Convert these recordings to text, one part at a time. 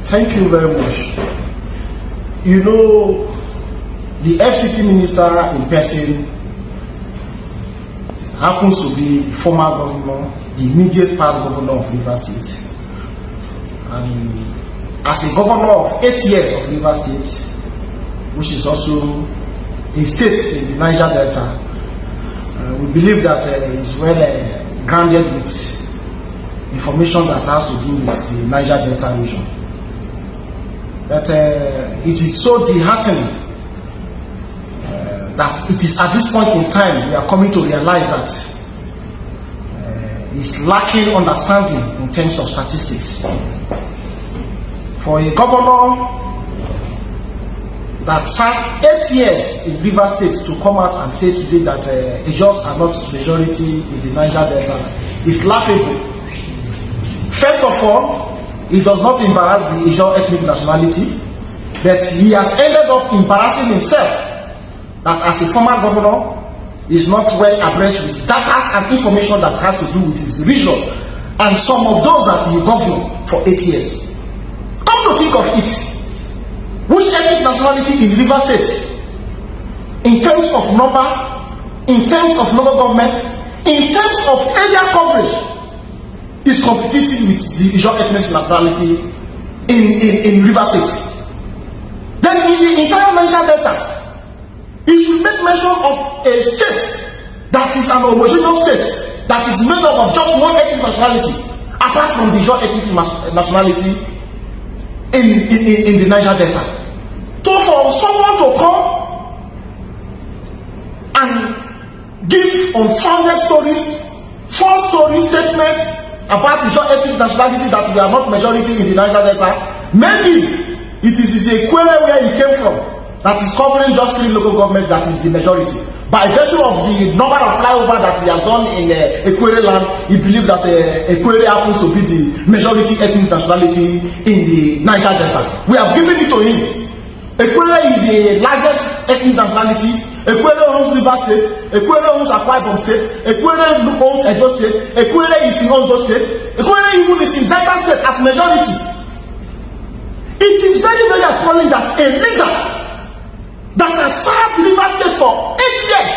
Thank you very much. You know, the FCT minister in person happens to be the former governor, the immediate past governor of Rivers State. And as a governor of 8 years of Rivers State, which is also a state in the Niger Delta, we believe that it's well grounded with information that has to do with the Niger Delta region. But it is so disheartening that it is at this point in time we are coming to realize that it's lacking understanding in terms of statistics. For a governor that served 8 years in Rivers State to come out and say today that Ijaws are not majority in the Niger Delta is laughable. First of all, he does not embarrass the Ijaw ethnic nationality, but he has ended up embarrassing himself that as a former governor is not well abreast with data and information that has to do with his region and some of those that he governed for 8 years. Come to think of it, which ethnic nationality in Rivers State, in terms of number, in terms of local government, in terms of area coverage, is competing with the Ijaw ethnic nationality in Rivers State? Then in the entire Niger Delta, he should make mention of a state that is an homogeneous state that is made up of just one ethnic nationality, apart from the Ijaw ethnic nationality in the Niger Delta. So for someone to come and give unfounded stories, false story statements about Ijaw ethnic nationality that we are not majority in the Niger Delta, maybe it is a query where he came from that is covering just 3 local governments that is the majority. By virtue of the number of flyover that he has done in Equere land, he believes that Equere happens to be the majority ethnic nationality in the Niger Delta. We have given it to him. Equere is the largest ethnic nationality. Equere owns Rivers State. Equere owns Akwa Ibom State. Equere owns Edo State. Equere is in Ondo State. Equere even is in Delta State as majority. It is very, very appalling that a leader that has served Rivers State for 8 years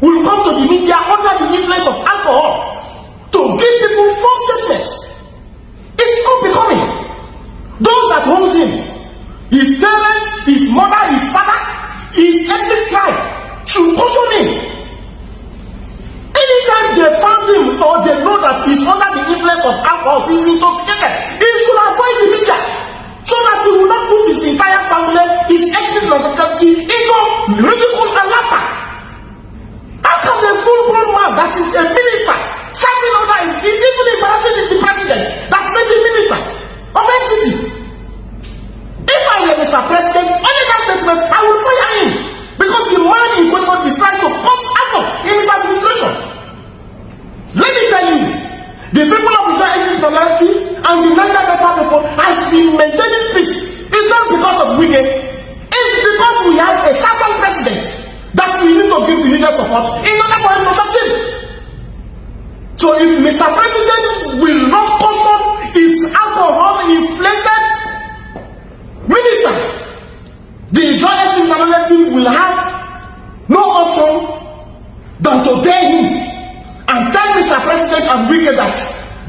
will come to the media under the influence of alcohol to give people false statements. It's unbecoming. Those that owns him, his parents, his mother, his father, his ethnic tribe should caution him. Anytime they found him or they know that he's under the influence of alcohol, he's intoxicated, he should avoid the media so that he will not put his entire family, his ethnic nationality into ridicule and laughter. How can a full-grown man that is a minister serving under him is even embarrassing the president that made the minister of FCT? If I were Mr. President, only that statement, I would fire him because the man in question is trying to cause havoc in his administration. Let me tell you, the people of Ijaw ethnic nationality and the Niger Delta people has been maintaining peace. It's not because of Wike. It's because we have a certain president that we need to give the needed support in order for him to succeed. So if Mr. President will not caution his alcohol-inflated minister, the Ijaw ethnic nationality will have no option than to dare him and tell Mr. President and Wike that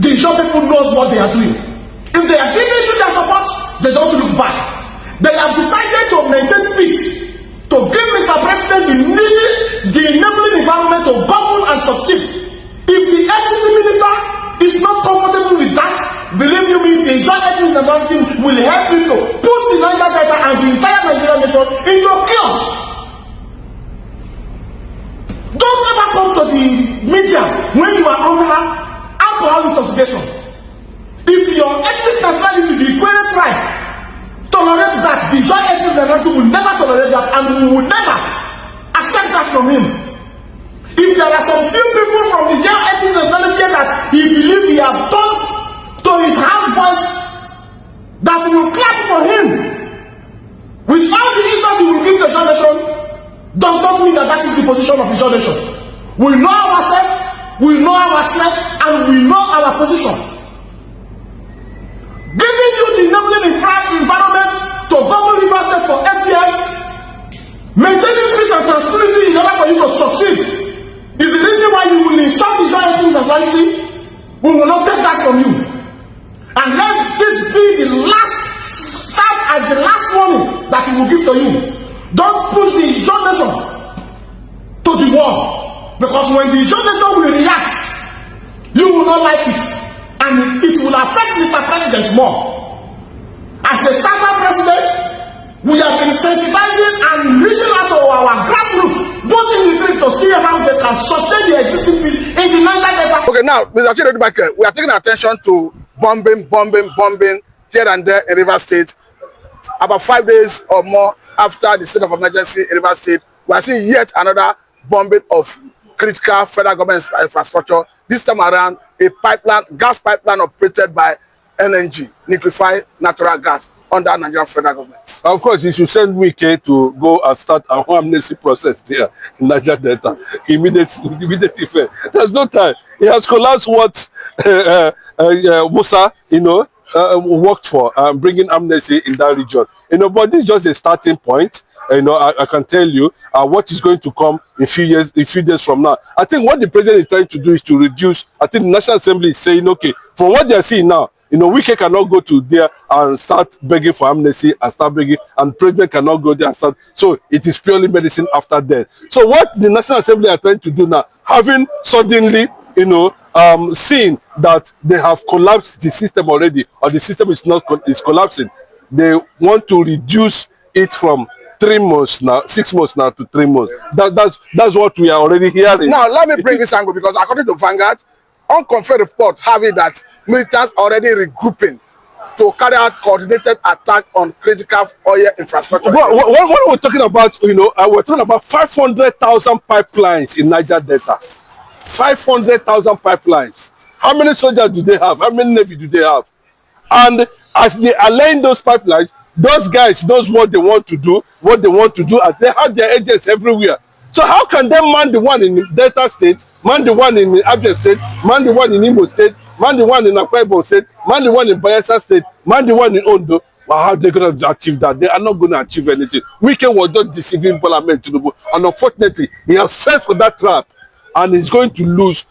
the Ijaw people knows what they are doing. If they are giving you their support, they don't look back. They have decided to maintain peace, to give Mr. President the enabling environment to govern and succeed. If the FCT minister is not comfortable with that, believe you me, the Ijaw ethnic nationality will help him to put the Niger Delta and the entire Nigerian nation into chaos. Don't ever come to the media when you are under alcohol intoxication. If your ethnic nationality, the Equatorial tribe, tolerates that, the Ijaw ethnic nationality will never tolerate that, and we will never accept that from him. If there are some few people from the Ijaw ethnic nationality that he believes he has done to his houseboys that will clap for him, with all the insult he will give the Ijaw nation, does not mean that that is the position of the Ijaw nation. We know ourselves, we know our strength, and we know our position. Giving you the enabling will give to you. Don't push the Ijaw nation to the wall, because when the Ijaw nation will react, you will not like it, and it will affect Mr. President more. As a Southern president, we have been sensitizing and reaching out to our grassroots, both in the country, to see how they can sustain the existing peace in the Niger Delta. Okay, now, Mr. Chinedu, we are taking attention to bombing here and there in Rivers State. About 5 days or more after the state of emergency in Rivers State, we are seeing yet another bombing of critical federal government infrastructure. This time around, a pipeline, gas pipeline operated by LNG, liquefied natural gas, under Nigerian federal government. Of course, you should send Wike to go and start an amnesty process there in Niger Delta. Immediate effect. There's no time. He has collapsed what Musa, worked for, bringing amnesty in that region. But this is just a starting point. I can tell you what is going to come in a few days from now. I think what the president is trying to do is to reduce. I think the National Assembly is saying, okay, from what they are seeing now, Wike cannot go to there and start begging for amnesty and start begging, and president cannot go there and start. So it is purely medicine after death. So what the National Assembly are trying to do now, having suddenly, seeing that they have collapsed the system already, or the system is collapsing, they want to reduce it from 3 months now, 6 months now to 3 months. That's what we are already hearing. Now let me bring this angle, because according to Vanguard, unconfirmed report having that militants already regrouping to carry out coordinated attack on critical oil infrastructure. What we're talking about, we're talking about 500,000 pipelines in Niger Delta. 500,000 pipelines. How many soldiers do they have? How many navy do they have? And as they are laying those pipelines, those guys knows what they want to do, and they have their agents everywhere. So how can they man the one in Delta State, man the one in Abia State, man the one in Imo State, man the one in Akwa Ibom State, man the one in Bayelsa State, man the one in Ondo? Well, how are they going to achieve that? They are not going to achieve anything. Wike was just deceiving Parliament, Tinubu, and unfortunately, he has fell for that trap, and he's going to lose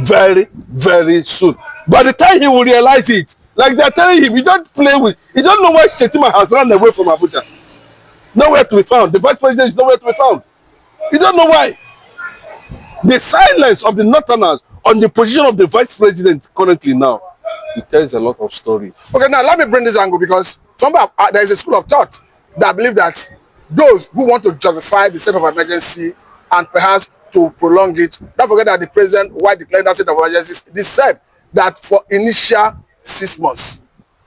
very, very soon. By the time he will realize it, like they're telling him, you don't play with, you don't know why Shetima has run away from Abuja. Nowhere to be found. The vice president is nowhere to be found. You don't know why. The silence of the Northerners on the position of the vice president currently now, it tells a lot of stories. Okay, now let me bring this angle, because there is a school of thought that believe that those who want to justify the state of emergency and perhaps to prolong it, don't forget that the president, while declaring that state of emergency, they said that for initial 6 months.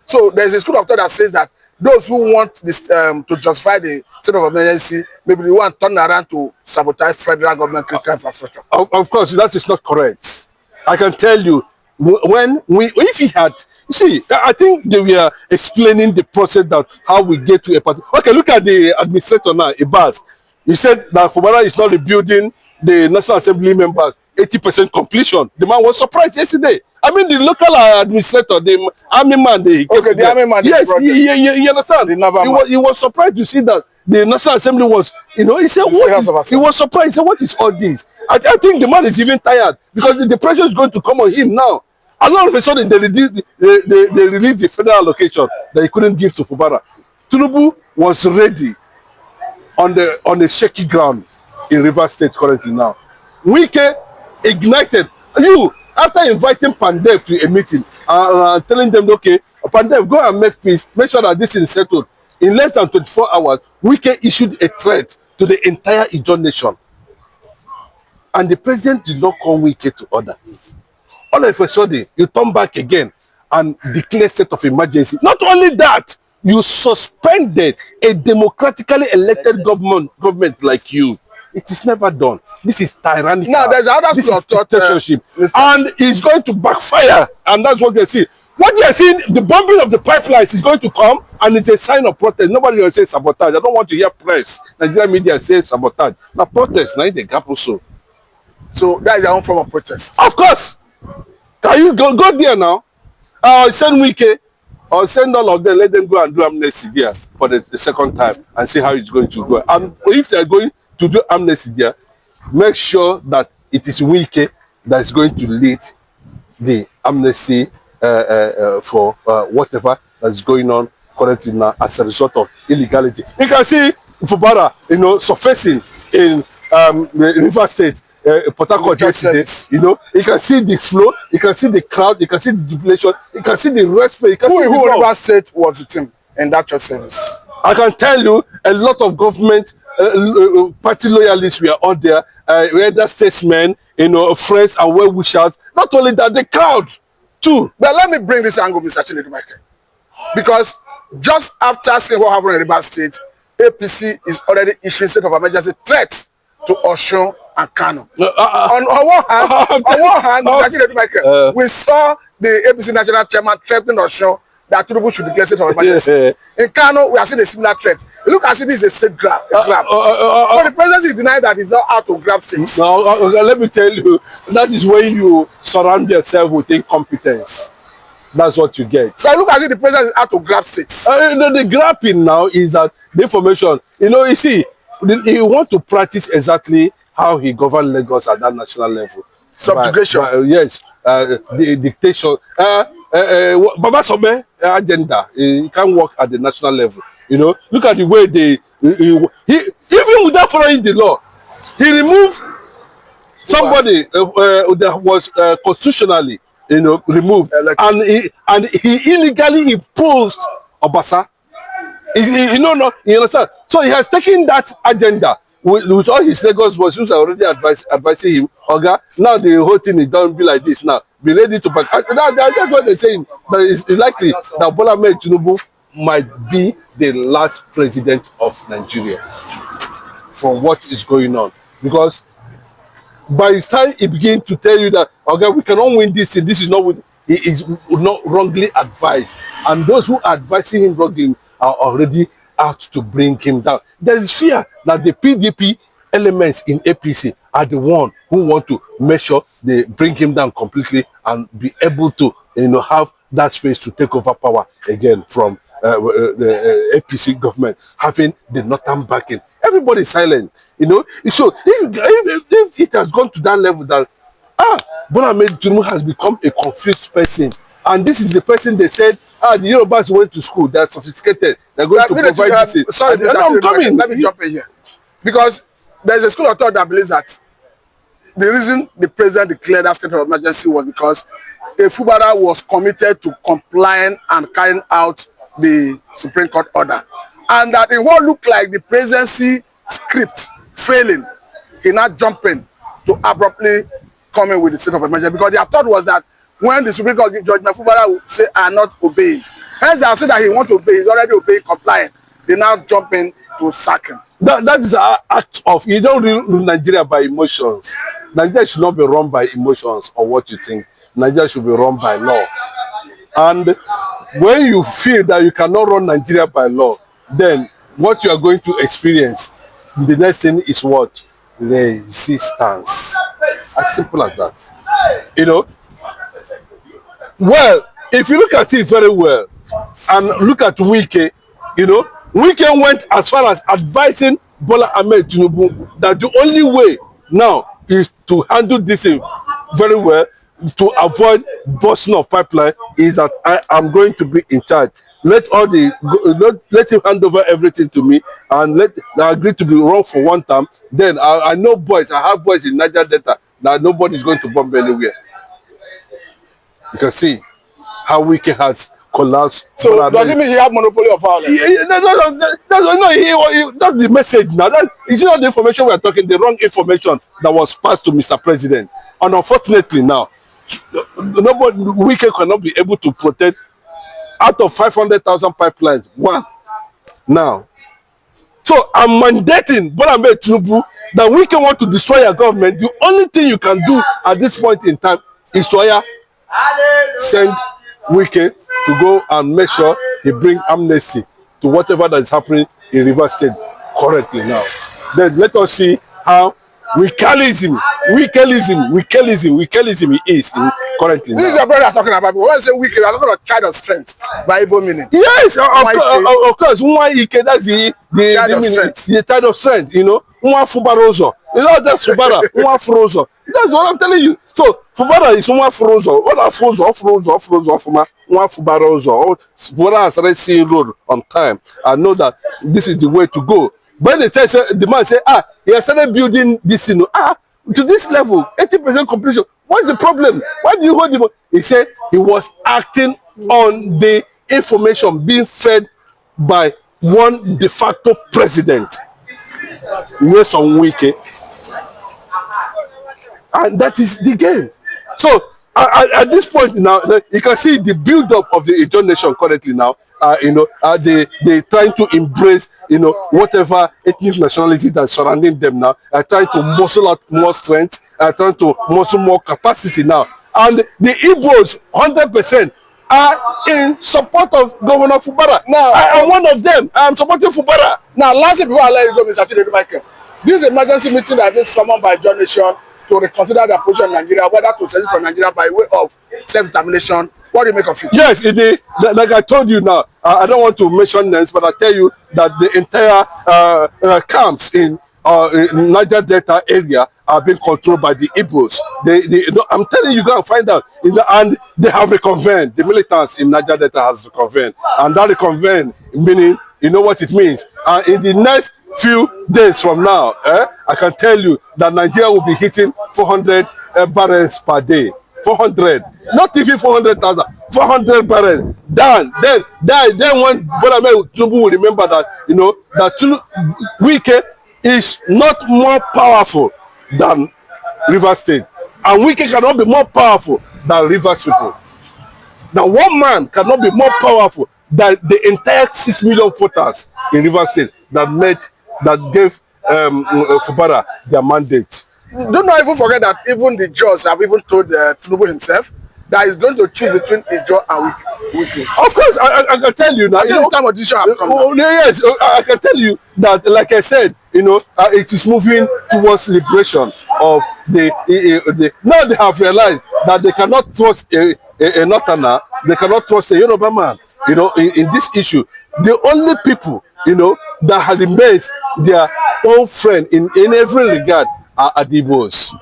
So there is a school of thought that says that those who want this to justify the state of emergency, maybe they want to turn around to sabotage federal government critical infrastructure. Of course, that is not correct. I can tell you, if he had, you see, I think they were explaining the process that how we get to a party. Okay, look at the administrator now, Ibas. He said that Fubara is not rebuilding the National Assembly members 80% completion. The man was surprised yesterday. I mean, the local administrator, the army man, the army man. Yes, you understand? He was surprised to see that the National Assembly was, he said, what? He was surprised. He said, what is all this? I think the man is even tired, because the pressure is going to come on him now. And all of a sudden, they released the federal allocation that he couldn't give to Fubara. Tinubu was ready on the shaky ground in Rivers State currently now. Wike ignited. After inviting Pandev to a meeting, telling them, okay, Pandev, go and make peace, make sure that this is settled. In less than 24 hours, Wike issued a threat to the entire Ijaw nation. And the president did not call Wike to order. All of a sudden, you turn back again and declare state of emergency. Not only that, you suspended a democratically elected government like you. It is never done. This is tyrannical. Now, there's another school of thought, dictatorship, and it's going to backfire. And that's what we see. What they are seeing, the bombing of the pipelines is going to come, and it's a sign of protest. Nobody will say sabotage. I don't want to hear press. Nigerian media say sabotage. Now, protest, now they gap also. So that is their own form of protest. Of course. Can you go there now? Send Wike, or send all of them, let them go and do amnesty there for the second time and see how it's going to go. And if they're going to do amnesty there, make sure that it is Wike that is going to lead the amnesty for whatever that's going on currently now as a result of illegality. You can see Fubara, surfacing in River State, Port Harcourt yesterday. You can see the flow, you can see the crowd, you can see the jubilation, you can see the respect. You can see who River State was with him in that church service? I can tell you a lot of government party loyalists were out there, other statesmen, friends and well-wishers. Not only that, the crowd too. But let me bring this angle, Mr. Chinedu, because just after seeing what happened in River State, APC is already issuing state of emergency threats to Osun and Kano. On one hand, Mr. Chinedu, we saw the APC national chairman threatening Osun that Tinubu should declare state of emergency. In Kano, we are seeing a similar threat. Look as if this is a state grab. But the president is denying that he's not out to grab things. No, let me tell you, that is when you surround yourself with incompetence. That's what you get. So look as if the president is out to grab things. The grabbing now is that the information, you see, he want to practice exactly how he governed Lagos at that national level. Subjugation. Yes, the dictation. Baba Sobe agenda, he can work at the national level. Look at the way he even without following the law, he removed somebody that was constitutionally, removed, and he illegally imposed Obasa. You understand? So he has taken that agenda with all his Lagos boys who are already advising him. Okay, now the whole thing is done be like this now. Be ready to back. Now that's what they're saying. That it's likely that Bola Ahmed Tinubu might be the last president of Nigeria for what is going on. Because by the time he begins to tell you that, okay, we cannot win this thing, this is not what he is not wrongly advised. And those who are advising him wrongly are already out to bring him down. There is fear that the PDP elements in APC are the one who want to make sure they bring him down completely and be able to have that space to take over power again from the APC government, having the northern backing. Everybody is silent, So if it has gone to that level that Bola Ahmed Tinubu has become a confused person, and this is the person they said, the Yorubas went to school, they're sophisticated, they're going to provide this. Sorry, I'm coming. Let me jump in here. Because there's a school of thought that believes that the reason the president declared that state of emergency was because Fubara was committed to complying and carrying out the Supreme Court order. And that in what looked like the presidency script failing, he not jumping to abruptly come in with the state of emergency. Because their thought was that when the Supreme Court give judgment, Fubara would say, "I am not obeying." Hence, they are saying that he wants to obey. He's already obeying, complying. They now jump in to sack him. That is an act of, you don't rule Nigeria by emotions. Nigeria should not be run by emotions or what you think. Nigeria should be run by law. And when you feel that you cannot run Nigeria by law, then what you are going to experience, the next thing is what? Resistance. As simple as that. Well, if you look at it very well, and look at Wike, Wike went as far as advising Bola Ahmed Tinubu that the only way now is to handle this thing very well, to avoid busting of pipeline, is that I am going to be in charge. Let him hand over everything to me, and I agree to be run for one term. Then I know boys, I have boys in Niger Delta that nobody is going to bomb anywhere. You can see how Wike has collapsed. So does it mean he have monopoly of power? That's the message now. Is not the information we are talking, the wrong information that was passed to Mr. President. And unfortunately now, Wike cannot be able to protect out of 500,000 pipelines. One. Now. So I'm mandating Bola Ahmed Tinubu that Wike want to destroy your government. The only thing you can do at this point in time is to send Wike to go and make sure he bring amnesty to whatever that is happening in River State currently now. Then let us see how Wikelism is currently now. This is your brother talking about. When I say Wike, we are talking about child of strength by Igbo meaning. Yes, of course. Wike, that's the child of strength. The child of strength, nwa fubara ụzọ. You know that's fubara, nwa furu ụzọ. That's what I'm telling you. So fubara is nwa furu ụzọ. What are furu ụzọ ọfụma, nwa fubara ụzọ. Fubara has started seeing road on time. I know that this is the way to go. When they say, the man say, he has started building this, to this level, 80% completion. What's the problem? Why do you hold him? He said he was acting on the information being fed by one de facto president, Wike. And that is the game. So at this point now, you can see the build-up of the Ijaw nation currently now. They trying to embrace, whatever ethnic nationality that's surrounding them now. Trying to muscle out more strength, trying to muscle more capacity now. And the Igbos, 100%, are in support of Governor Fubara. Now, I am one of them. I am supporting Fubara. Now, lastly, before I let you go, Mr. Tinubu Michael, this emergency meeting that is summoned by Ijaw nation to reconsider their position in Nigeria, whether to send it from Nigeria by way of self-determination. What do you make of it? Yes, it is. Like I told you now, I don't want to mention names, but I tell you that the entire camps in Niger Delta area are being controlled by the Igbos. I'm telling you, go and find out. And they have reconvened. The militants in Niger Delta has reconvened. And that reconvened, meaning, you know what it means. In the next few days from now, I can tell you that Nigeria will be hitting 400 barrels per day. 400. Not even 400,000. 400 barrels. Then when Tinubu will remember that, that Wike is not more powerful than Rivers State. And Wike cannot be more powerful than Rivers people. Now, one man cannot be more powerful than the entire 6 million voters in Rivers State that gave Fubara their mandate. Do not even forget that even the judges have even told Tinubu himself that he's going to choose between Ijaw and Wike. Of course, I can tell you now. What kind of decision have come? Yes, I can tell you that, like I said, it is moving towards liberation of the. Now they have realized that they cannot trust a Northerner, they cannot trust a Yoruba man. In this issue, the only people that have remained their own friend in every regard are Igbos.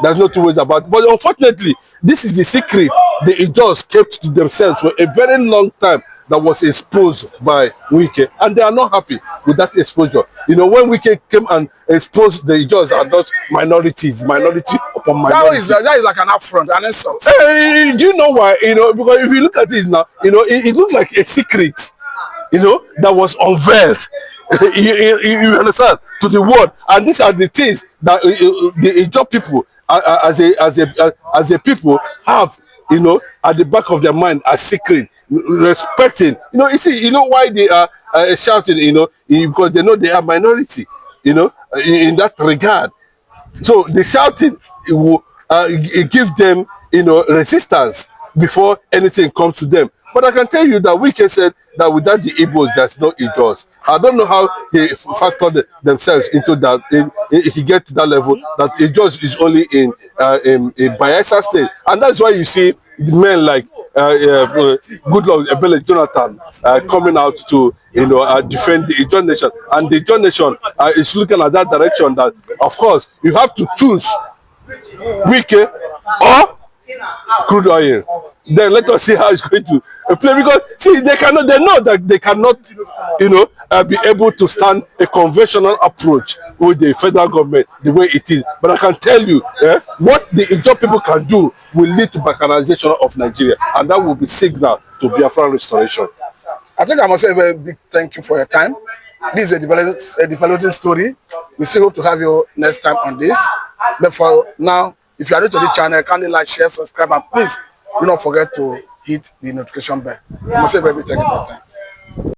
There's no two ways about it. But unfortunately, this is the secret the Ijaws kept to themselves for a very long time that was exposed by Wike. And they are not happy with that exposure. When Wike came and exposed the Ijaws as those minorities, minority upon minority. That is like an affront, an insult. Do you know why? Because if you look at it now, it looks like a secret, that was unveiled. You understand, to the world. And these are the things that the Ijaw people as a people have at the back of their mind as secret, respecting. You see, why they are shouting, because they know they are minority, in that regard. So the shouting, it will give them, resistance before anything comes to them. But I can tell you that Wike said that without the Igbos, there's no Ijaws. I don't know how they factored themselves into that. He get to that level that Ijaws is only in Bayelsa State, and that's why you see men like Goodluck Ebele Jonathan coming out to defend the Ijaw nation, and the Ijaw nation is looking at that direction. That of course you have to choose Wike or crude oil. Then let us see how it's going to play, because see, they know that they cannot be able to stand a conventional approach with the federal government the way it is. But I can tell you what the Ijaw people can do will lead to balkanization of Nigeria, and that will be signal to Biafran restoration. I think I must say a very big thank you for your time. This is a developing story. We still hope to have you next time on this. But for now, if you are new to this channel, kindly like, share, subscribe, and please do not forget to hit the notification bell. I must say a very big thank you for your time.